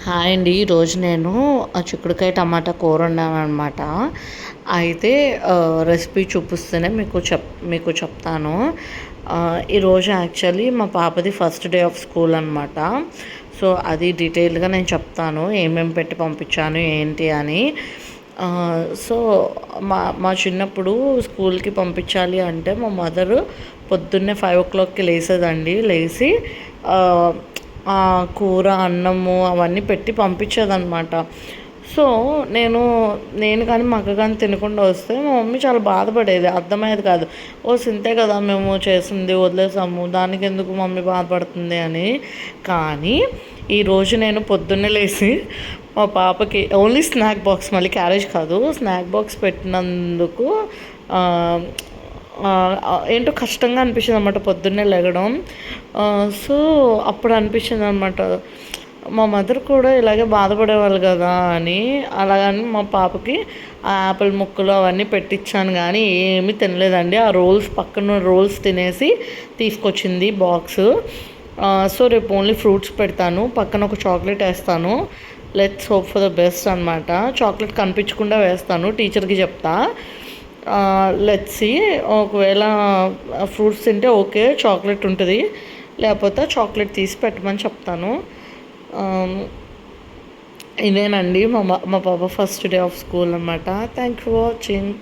Hi అండి. ఈరోజు నేను చిక్కుడుకాయ టమాటా కూర వండాననమాట. అయితే రెసిపీ చూపిస్తేనే మీకు చెప్తాను. ఈరోజు యాక్చువల్లీ మా పాపది ఫస్ట్ డే ఆఫ్ స్కూల్ అనమాట. సో అది డీటెయిల్గా నేను చెప్తాను, ఏమేమి పెట్టి పంపించాను ఏంటి అని. సో మా మా చిన్నప్పుడు స్కూల్కి పంపించాలి అంటే మా మదరు పొద్దున్నే 5 o'clockకి లేసేదండి. లేచి కూర, అన్నము అవన్నీ పెట్టి పంపించేదనమాట. సో నేను కానీ మా అక్క కానీ తినకుండా వస్తే మా మమ్మీ చాలా బాధపడేది. అర్థమయ్యేది కాదు. ఓ సింతే కదా మేము చేసింది, వదిలేసాము, దానికి ఎందుకు మమ్మీ బాధపడుతుంది అని. కానీ ఈరోజు నేను పొద్దున్నే లేచి మా పాపకి ఓన్లీ స్నాక్ బాక్స్, మళ్ళీ క్యారేజ్ కాదు, స్నాక్ బాక్స్ పెట్టినందుకు ఏంటో కష్టంగా అనిపించింది అనమాట పొద్దున్నే లెగడం. సో అప్పుడు అనిపించింది అనమాట, మా మదర్ కూడా ఇలాగే బాధపడేవాళ్ళు కదా అని. అలాగని మా పాపకి ఆ యాపిల్ ముక్కలు అవన్నీ పెట్టించాను, కానీ ఏమీ తినలేదండి. ఆ పక్కన రోల్స్ తినేసి తీసుకొచ్చింది బాక్స్. సో రేపు ఓన్లీ ఫ్రూట్స్ పెడతాను, పక్కన ఒక చాక్లెట్ వేస్తాను. Let's hope for the best అనమాట. చాక్లెట్ కనిపించకుండా వేస్తాను, టీచర్కి చెప్తా. లెట్స్ సీ, ఒకవేళ ఫ్రూట్స్ తింటే ఓకే, చాక్లెట్ ఉంటుంది, లేకపోతే చాక్లెట్ తీసి పెట్టమని చెప్తాను. ఇదేనండి మా పాప ఫస్ట్ డే ఆఫ్ స్కూల్ అనమాట. Thank you for watching.